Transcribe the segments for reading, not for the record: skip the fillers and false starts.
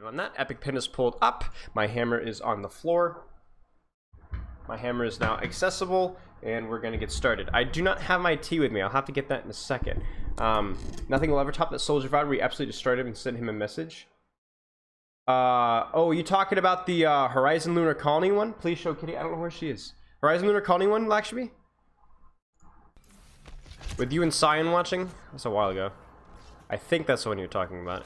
started on that. Epic pin is pulled up. My hammer is on the floor. My hammer is now accessible, and we're going to get started. I do not have my tea with me. I'll have to get that in a second. Nothing will ever top that soldier VOD. We absolutely destroyed him and sent him a message. Oh, you talking about the Horizon Lunar Colony one? Please show Kitty. I don't know where she is. Horizon Lunar Colony one, Lakshmi? With you and Cyan watching? That's a while ago. I think that's the one you're talking about.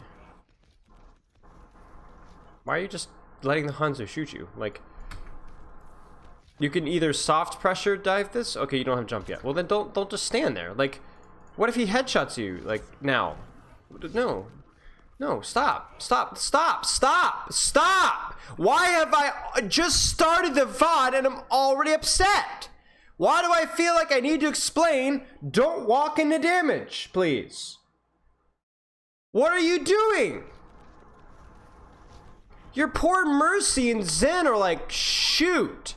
Why are you just letting the Hanzo shoot you? Like, you can either soft pressure dive this. Okay, you don't have jump yet. Well, then don't just stand there. Like, what if he headshots you? Like, now? No. No, stop. Stop. Stop. Stop. Stop. Why have I just started the VOD and I'm already upset? Why do I feel like I need to explain? Don't walk into damage, please. What are you doing? Your poor Mercy and Zen are like, shoot.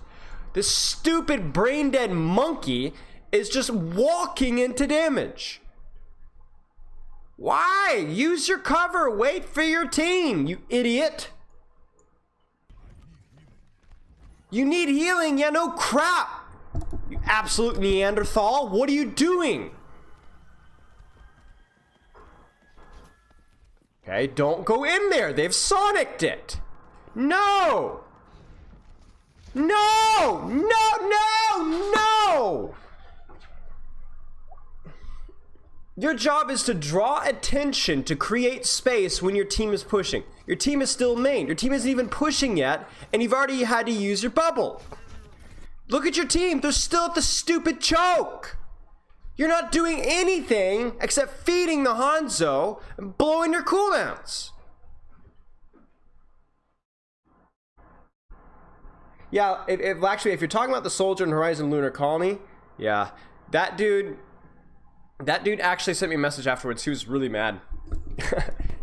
This stupid brain dead monkey is just walking into damage. Why? Use your cover. Wait for your team, you idiot. You need healing. Yeah, no crap. You absolute Neanderthal. What are you doing? Okay, don't go in there. They've Sonic'd it. No! No! No! No! No! Your job is to draw attention, to create space when your team is pushing. Your team is still main. Your team isn't even pushing yet, and you've already had to use your bubble. Look at your team. They're still at the stupid choke. You're not doing anything except feeding the Hanzo and blowing your cooldowns. Yeah, actually, if you're talking about the soldier in Horizon Lunar Colony, yeah, that dude actually sent me a message afterwards. He was really mad.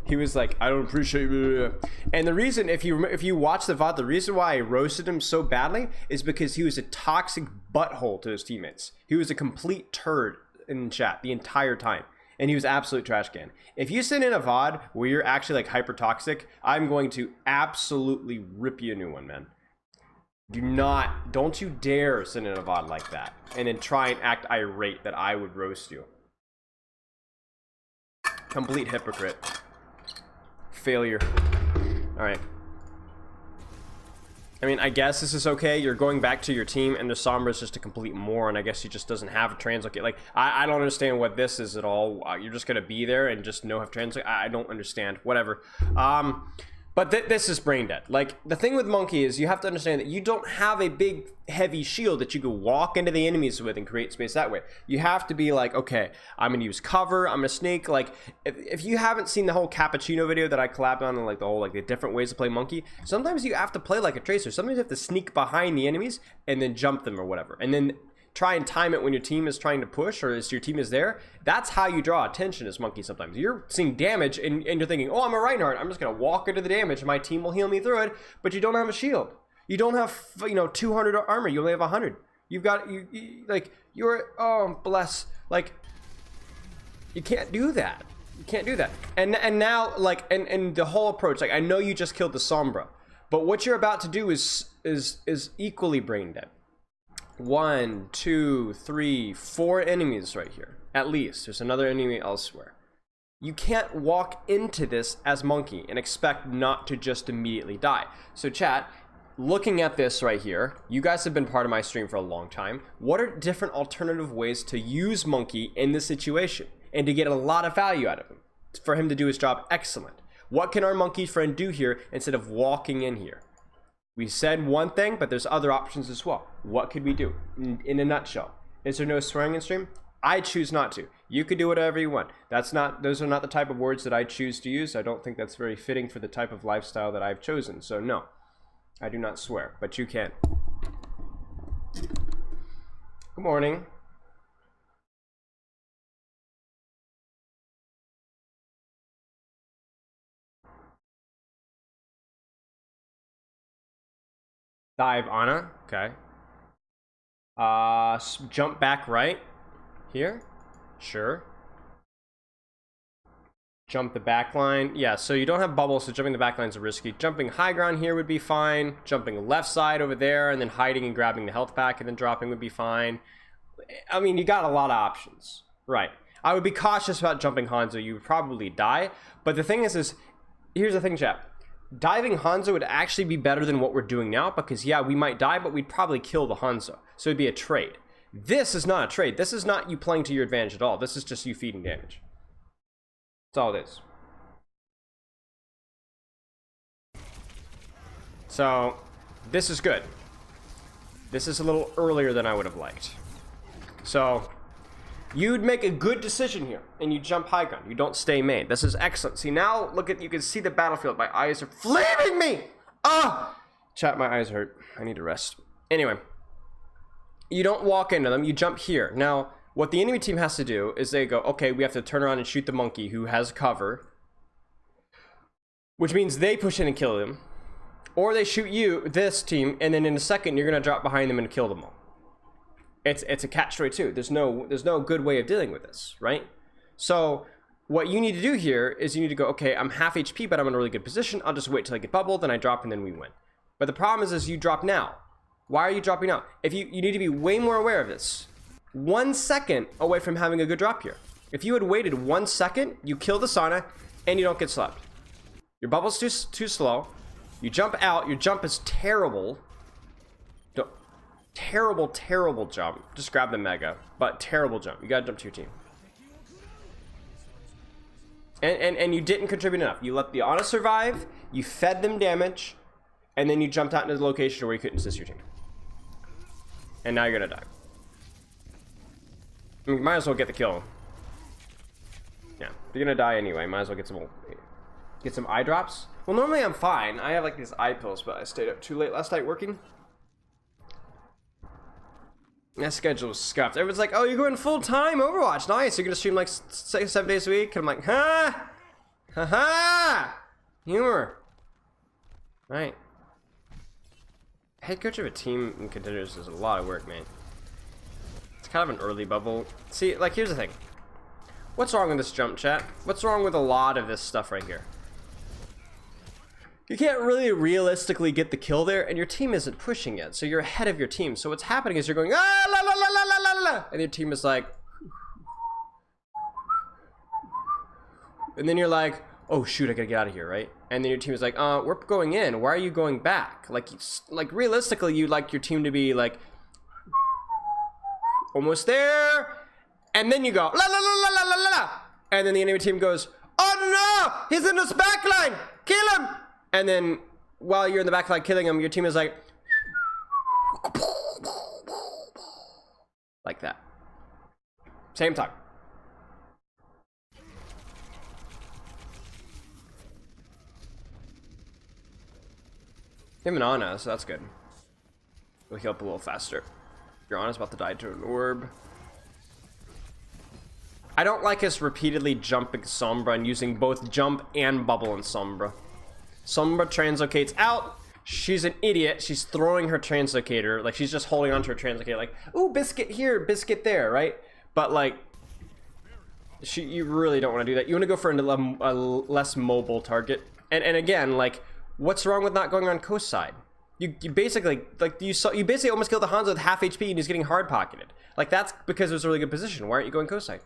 He was like, I don't appreciate you. And the reason, if you watch the VOD, the reason why I roasted him so badly is because he was a toxic butthole to his teammates. He was a complete turd in chat the entire time. And he was absolute trash can. If you send in a VOD where you're actually like hyper toxic, I'm going to absolutely rip you a new one, man. Don't you dare send in a VOD like that and then try and act irate that I would roast you. Complete hypocrite. Failure. Alright. I mean, I guess this is okay. You're going back to your team and the Sombra's just a complete moron. I guess he just doesn't have a translocate. Like, I don't understand what this is at all. You're just gonna be there and just no have translocate. I don't understand. Whatever. But this is brain dead. Like, the thing with Monkey is you have to understand that you don't have a big, heavy shield that you can walk into the enemies with and create space that way. You have to be like, okay, I'm going to use cover, I'm going to sneak. Like, if you haven't seen the whole Cappuccino video that I collabed on and, like, the whole, like, the different ways to play Monkey, sometimes you have to play like a Tracer. Sometimes you have to sneak behind the enemies and then jump them or whatever. And then try and time it when your team is trying to push or as your team is there. That's how you draw attention as Monkey sometimes. You're seeing damage and you're thinking, oh, I'm a Reinhardt. I'm just going to walk into the damage and my team will heal me through it. But you don't have a shield. You don't have, 200 armor. You only have 100. You've got, oh, bless. Like, you can't do that. You can't do that. And now, like, and the whole approach, like, I know you just killed the Sombra. But what you're about to do is equally brain dead. 1, 2, 3, 4 enemies right here. At least. There's another enemy elsewhere. You can't walk into this as Monkey and expect not to just immediately die. So chat, looking at this right here, you guys have been part of my stream for a long time. What are different alternative ways to use Monkey in this situation and to get a lot of value out of him? For him to do his job excellent. What can our Monkey friend do here instead of walking in here? We said one thing, but there's other options as well. What could we do? In a nutshell. Is there no swearing in stream? I choose not to. You could do whatever you want. Those are not the type of words that I choose to use. I don't think that's very fitting for the type of lifestyle that I've chosen. So no, I do not swear, but you can. Good morning. Dive Anna, okay. Jump back right here, sure. Jump the back line. Yeah, so you don't have bubbles, so jumping the back lines is risky. Jumping high ground here would be fine. Jumping left side over there and then hiding and grabbing the health pack and then dropping would be fine. I mean, you got a lot of options. Right. I would be cautious about jumping Hanzo. You would probably die. But the thing is here's the thing, chat. Diving Hanzo would actually be better than what we're doing now because, yeah, we might die, but we'd probably kill the Hanzo. So it'd be a trade. This is not a trade. This is not you playing to your advantage at all. This is just you feeding damage. That's all it is. So, this is good. This is a little earlier than I would have liked. So, you'd make a good decision here, and you jump high ground. You don't stay main. This is excellent. See, now, look at, you can see the battlefield. My eyes are flaming me! Ah! Chat, my eyes hurt. I need to rest. Anyway. You don't walk into them, you jump here. Now, what the enemy team has to do is they go, okay, we have to turn around and shoot the monkey who has cover. Which means they push in and kill him. Or they shoot you, this team, and then in a second you're gonna drop behind them and kill them all. It's a catch-22. There's no good way of dealing with this, right? So what you need to do here is you need to go, okay, I'm half HP, but I'm in a really good position. I'll just wait till I get bubbled, then I drop, and then we win. But the problem is you drop now. Why are you dropping now? If you need to be way more aware of this. 1 second away from having a good drop here. If you had waited 1 second, you kill the Sana, and you don't get slapped. Your bubble's too slow. You jump out. Your jump is terrible. Terrible jump. Just grab the mega. But terrible jump. You gotta jump to your team. And you didn't contribute enough. You let the Ana survive. You fed them damage. And then you jumped out into the location where you couldn't assist your team. And now you're gonna die. I mean, might as well get the kill. Yeah, you're gonna die anyway. Might as well get some eye drops. Well, normally I'm fine. I have like these eye pills, but I stayed up too late last night working. That schedule was scuffed. Everyone's like, "Oh, you're going full time Overwatch? Nice. You're gonna stream like 7 days a week." And I'm like, "Ha, ha, ha, humor." All right. Head coach of a team in contenders is a lot of work, man. It's kind of an early bubble. See, like, here's the thing. What's wrong with this jump, chat? What's wrong with a lot of this stuff right here? You can't really realistically get the kill there, and your team isn't pushing yet, so you're ahead of your team. So what's happening is you're going, ah, la, la, la, la, la, la, la, and your team is like, and then you're like, oh shoot, I gotta get out of here, right? And then your team is like, we're going in. Why are you going back? Like realistically, you'd like your team to be like, almost there, and then you go, la la la la la la la, and then the enemy team goes, oh no, he's in this back line, kill him. And then while you're in the back line killing him, your team is like that. Same time. Him and Ana, so that's good. We'll heal up a little faster. Your Ana's about to die to an orb. I don't like us repeatedly jumping Sombra and using both jump and bubble in Sombra. Sombra translocates out. She's an idiot. She's throwing her translocator. Like, she's just holding onto her translocator. Like, ooh, biscuit here, biscuit there, right? But, like, you really don't want to do that. You want to go for a less mobile target. And again, like, what's wrong with not going on coast side? You basically, like, you basically almost killed the Hanzo with half HP and he's getting hard pocketed. Like, that's because it was a really good position. Why aren't you going coast side?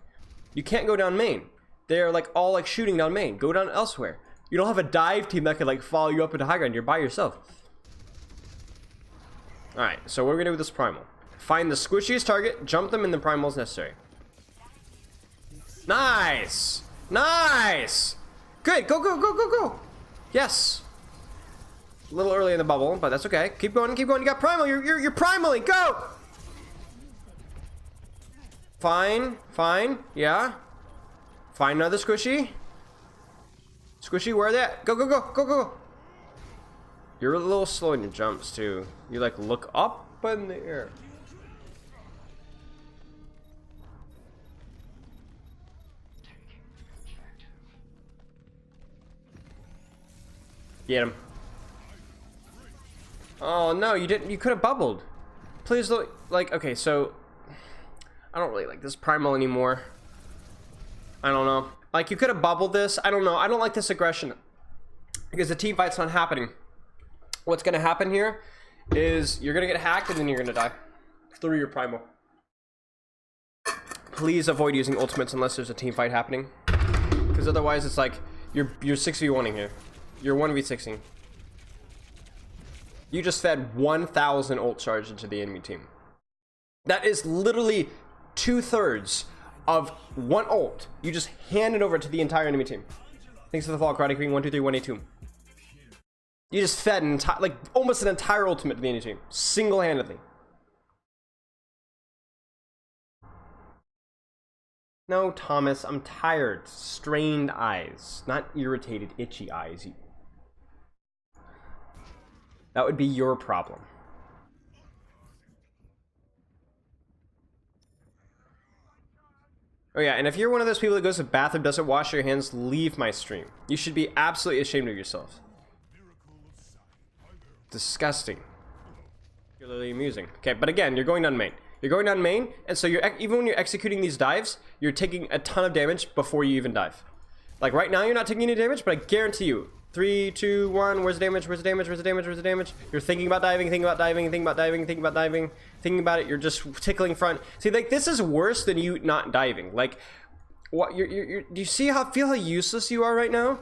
You can't go down main. They're, like, all, like, shooting down main. Go down elsewhere. You don't have a dive team that could, like, follow you up into high ground. You're by yourself. Alright, so what are we gonna do with this primal? Find the squishiest target, jump them, and the primal is necessary. Nice! Nice! Good! Go, go, go, go, go! Yes! A little early in the bubble, but that's okay. Keep going, keep going. You got primal. You're primaling. Go! Fine, fine. Yeah. Find another squishy. Squishy, where are they at? Go, go, go, go, go. You're a little slow in your jumps, too. You, like, look up in the air. Get him. Oh, no, you didn't. You could have bubbled. Please, look. Like, okay, so I don't really like this primal anymore. I don't know. Like, you could have bubbled this. I don't know. I don't like this aggression because the team fight's not happening. What's going to happen here is you're going to get hacked and then you're going to die through your primal. Please avoid using ultimates unless there's a team fight happening, because otherwise it's like you're 6v1ing here. You're 1v6ing. You just fed 1,000 ult charge into the enemy team. That is literally 2/3 of one ult. You just hand it over to the entire enemy team. Thanks for the follow, Karate Queen 123 182. You just fed an entire, like almost an entire ultimate to the enemy team, single-handedly. No, Thomas, I'm tired. Strained eyes, not irritated, itchy eyes. That would be your problem. Oh yeah, and if you're one of those people that goes to the bathroom, doesn't wash your hands, leave my stream. You should be absolutely ashamed of yourself. Disgusting. Particularly amusing. Okay, but again, you're going down main. You're going down main, and so you're even when you're executing these dives, you're taking a ton of damage before you even dive. Like right now, you're not taking any damage, but I guarantee you, 3, 2, 1, where's the damage? Where's the damage? Where's the damage? Where's the damage? You're thinking about diving, thinking about diving, thinking about diving, thinking about diving, thinking about it. You're just tickling front. See, like this is worse than you not diving. Like, what? Do you see feel how useless you are right now?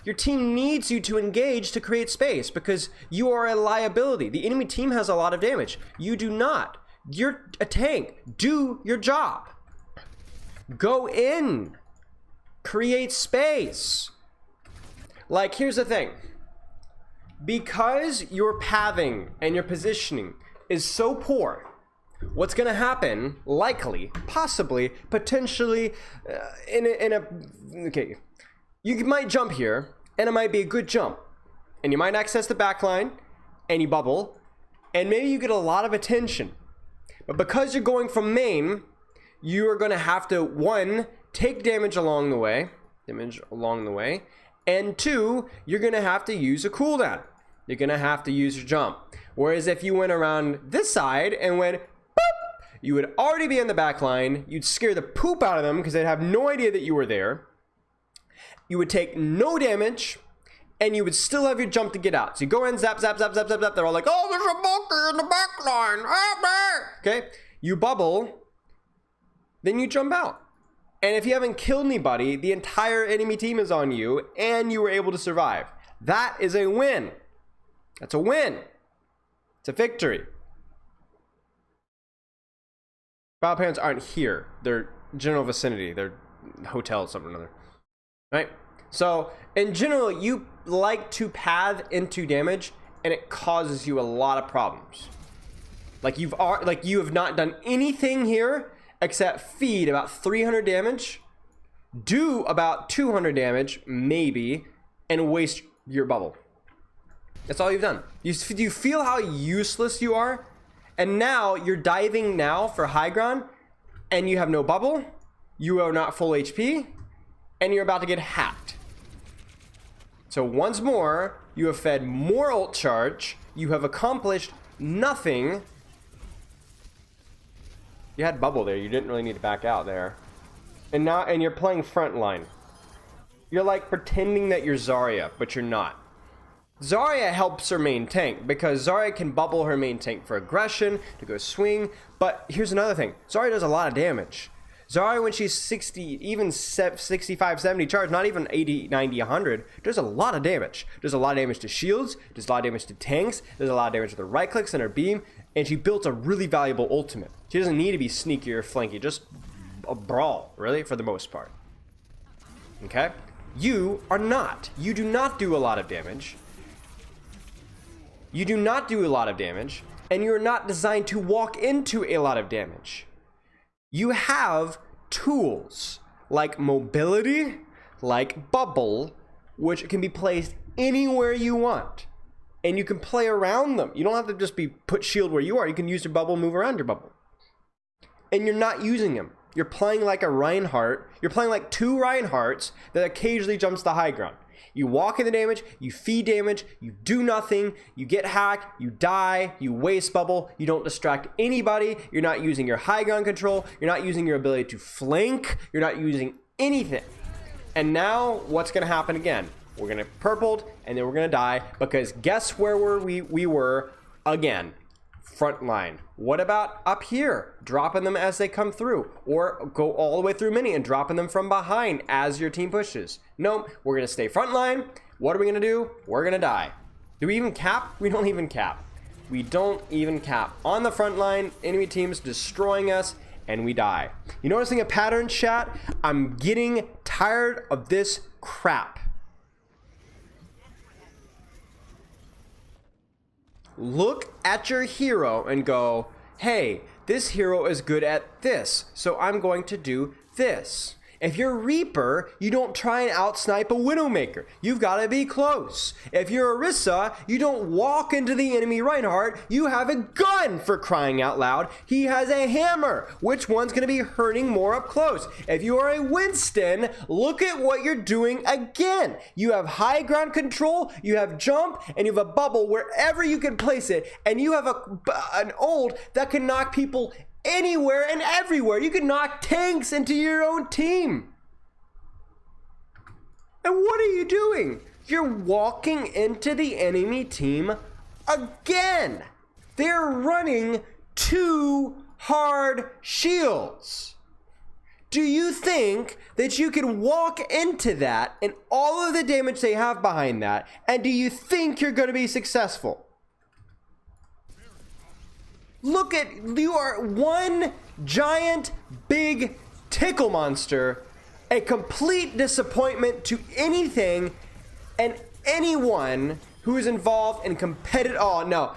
Your team needs you to engage to create space because you are a liability. The enemy team has a lot of damage. You do not. You're a tank. Do your job. Go in. Create space. Like, here's the thing. Because your pathing and your positioning is so poor, what's going to happen, likely, possibly, potentially, okay, you might jump here, and it might be a good jump. And you might access the backline, and you bubble, and maybe you get a lot of attention. But because you're going from main, you are going to have to, 1, take damage along the way, and 2, you're going to have to use a cooldown. You're going to have to use your jump. Whereas if you went around this side and went, boop, you would already be in the back line. You'd scare the poop out of them because they'd have no idea that you were there. You would take no damage, and you would still have your jump to get out. So you go in, zap, zap, zap, zap, zap, zap. They're all like, oh, there's a bunker in the back line. Okay, you bubble, then you jump out. And if you haven't killed anybody, the entire enemy team is on you, and you were able to survive. That is a win. That's a win. It's a victory. Spilo parents aren't here. They're general vicinity. They're hotels, something or another. Right? So, in general, you like to path into damage, and it causes you a lot of problems. Like you have not done anything here except feed about 300 damage, do about 200 damage, maybe, and waste your bubble. That's all you've done. Do you feel how useless you are? And now you're diving now for high ground, and you have no bubble, you are not full HP, and you're about to get hacked. So once more, you have fed more ult charge, you have accomplished nothing. You had bubble there, you didn't really need to back out there. And now, and you're playing front line. You're like pretending that you're Zarya, but you're not. Zarya helps her main tank because Zarya can bubble her main tank for aggression, to go swing. But here's another thing. Zarya does a lot of damage. Zarya, when she's 60, even 65, 70 charge, not even 80, 90, 100, does a lot of damage. Does a lot of damage to shields, does a lot of damage to tanks, does a lot of damage to the right clicks and her beam, and she built a really valuable ultimate. She doesn't need to be sneaky or flanky, just a brawl, really, for the most part. Okay? You are not. You do not do a lot of damage. You do not do a lot of damage, and you are not designed to walk into a lot of damage. You have tools like mobility, like bubble, which can be placed anywhere you want. And you can play around them. You don't have to just be put shield where you are. You can use your bubble, move around your bubble. And you're not using them. You're playing like a Reinhardt. You're playing like 2 Reinhardts that occasionally jumps the high ground. You walk in the damage, you feed damage, you do nothing, you get hacked, you die, you waste bubble, you don't distract anybody, you're not using your high ground control, you're not using your ability to flank, you're not using anything. And now what's going to happen again? We're going to purpled, and then we're going to die, because guess where we were again? Front line. What about up here? Dropping them as they come through, or go all the way through mini and dropping them from behind as your team pushes. Nope, we're going to stay front line. What are we going to do? We're going to die. Do we even cap? We don't even cap. We don't even cap. On the front line, enemy teams destroying us, and we die. You noticing a pattern, chat? I'm getting tired of this crap. Look at your hero and go, hey, this hero is good at this, so I'm going to do this. If you're Reaper, you don't try and outsnipe a Widowmaker. You've got to be close. If you're Orisa, you don't walk into the enemy Reinhardt. You have a gun, for crying out loud. He has a hammer. Which one's going to be hurting more up close? If you are a Winston, look at what you're doing again. You have high ground control, you have jump, and you have a bubble wherever you can place it. And you have an ult that can knock people anywhere and everywhere. You can knock tanks into your own team. And what are you doing? You're walking into the enemy team again. They're running 2 hard shields. Do you think that you can walk into that and all of the damage they have behind that, and do you think you're going to be successful? Look at, you are one giant big tickle monster, a complete disappointment to anything and anyone who is involved in competitive. Oh, no,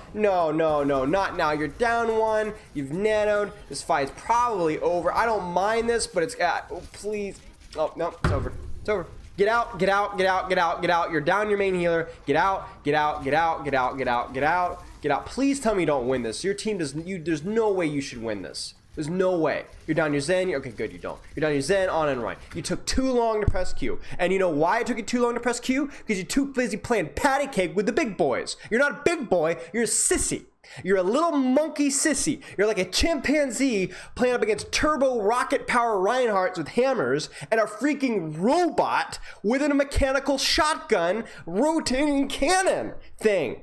not now. You're down 1, you've nanoed, this fight's probably over. I don't mind this, but it's, oh, please. Oh, no, it's over, it's over. Get out, get out, get out, get out, get out. You're down your main healer. Get out, get out, get out, get out, get out, get out. Get out. Please tell me you don't win this. Your team there's no way you should win this. There's no way. You're down your Zen. Okay, good, you don't. You're down your Zen, on and right. You took too long to press Q. And you know why it took you too long to press Q? Because you're too busy playing patty cake with the big boys. You're not a big boy, you're a sissy. You're a little monkey sissy. You're like a chimpanzee playing up against turbo rocket power Reinhardts with hammers and a freaking robot with a mechanical shotgun rotating cannon thing.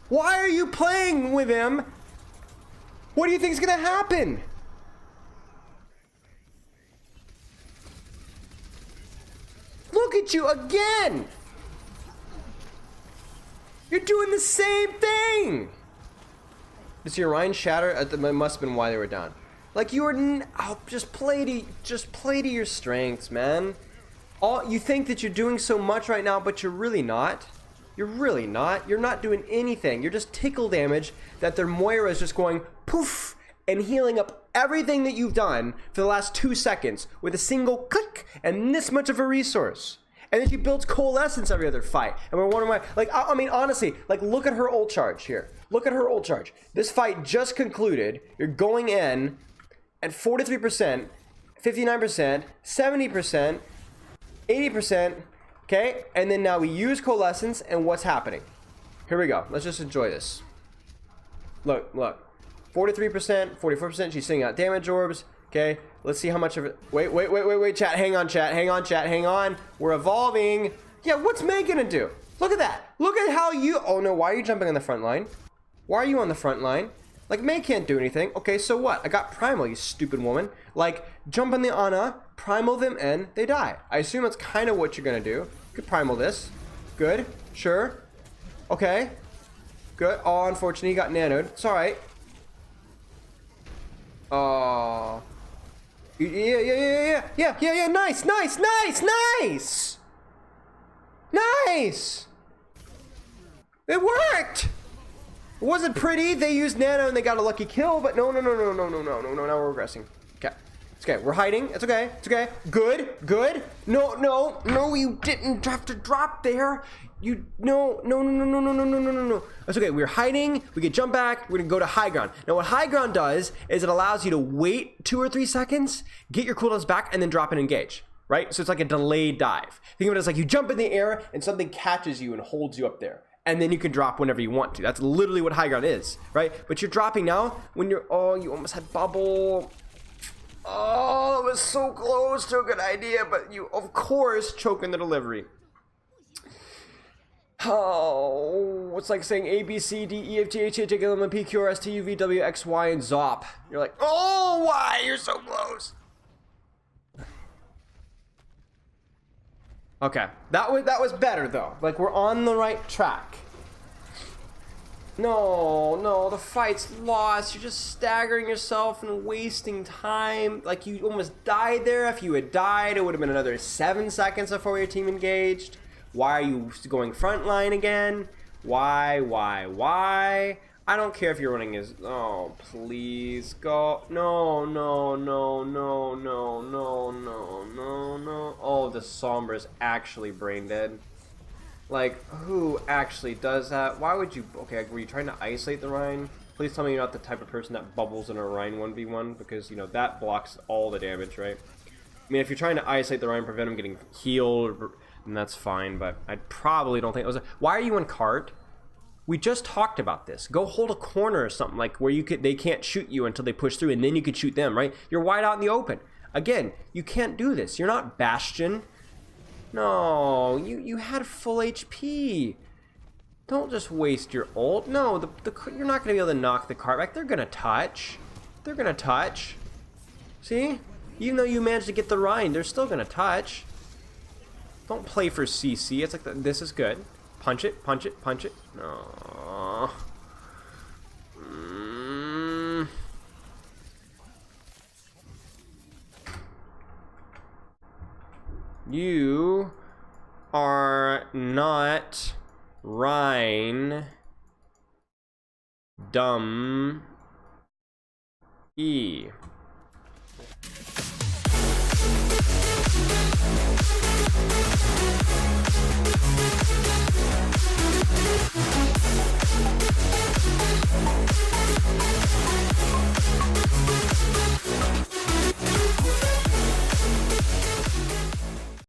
Why are you playing with him? What do you think is going to happen? Look at you again. You're doing the same thing. Does your Ryan shatter? It must have been why they were down. Like you were, just play to your strengths, man. You think that you're doing so much right now, but you're really not. You're really not. You're not doing anything. You're just tickle damage that their Moira is just going poof and healing up everything that you've done for the last 2 seconds with a single click and this much of a resource. And then she builds coalescence every other fight. And we're wondering why, like, I mean, honestly, like, look at her ult charge here. Look at her ult charge. This fight just concluded. You're going in at 43%, 59%, 70%, 80%. Okay, and then now we use coalescence, and what's happening? Here we go. Let's just enjoy this. Look. 43%, 44%. She's sending out damage orbs. Okay, let's see how much of it. Wait, chat. Hang on. We're evolving. Yeah, what's Meg gonna do? Look at that. Look at how you. Oh no, why are you jumping on the front line? Why are you on the front line? Like, May can't do anything. Okay, so what? I got Primal, you stupid woman. Like, jump on the Ana, Primal them, and they die. I assume that's kind of what you're gonna do. You could Primal this. Good. Sure. Okay. Good. Oh, unfortunately, he got nanoed. It's alright. Oh. Yeah. Nice. Nice. It worked. It wasn't pretty. They used nano and they got a lucky kill, but no. Now we're regressing. Okay. It's okay. We're hiding. It's okay. Good. No, you didn't have to drop there. No. That's okay. We're hiding. We can jump back. We're gonna go to high ground. Now, what high ground does is it allows you to wait 2 or 3 seconds, get your cooldowns back, and then drop and engage. Right? So it's like a delayed dive. Think of it as like you jump in the air and something catches you and holds you up there. And then you can drop whenever you want to. That's literally what high ground is, right? But you're dropping now when you're, oh, you almost had bubble. Oh, it was so close to a good idea, but you, of course, choke in the delivery. Oh, it's like saying A, B, C, D, E, F, G, H, I, J, K, L, M, N, P, Q, R, S, T, U, V, W, X, Y, and ZOP. You're like, oh, why? You're so close. Okay, that was better though. Like, we're on the right track. No, the fight's lost. You're just staggering yourself and wasting time. Like, you almost died there. If you had died, it would have been another 7 seconds before your team engaged. Why are you going front line again? Why? I don't care if you're running as... Oh, please, go. No. Oh, the Sombra is actually brain dead. Like, who actually does that? Why would you... Okay, were you trying to isolate the Rhine? Please tell me you're not the type of person that bubbles in a Rhine 1v1, because, you know, that blocks all the damage, right? I mean, if you're trying to isolate the Rhine, prevent him getting healed, then that's fine, but I probably don't think it was... Why are you in cart? We just talked about this. Go hold a corner or something, like where they can't shoot you until they push through, and then you can shoot them, right? You're wide out in the open. Again, you can't do this. You're not Bastion. No, you had full HP. Don't just waste your ult. No, you're not going to be able to knock the cart back. They're going to touch. They're going to touch. See? Even though you managed to get the Rhine, they're still going to touch. Don't play for CC. It's like, this is good. Punch it. No. You are not Rhine dumb E.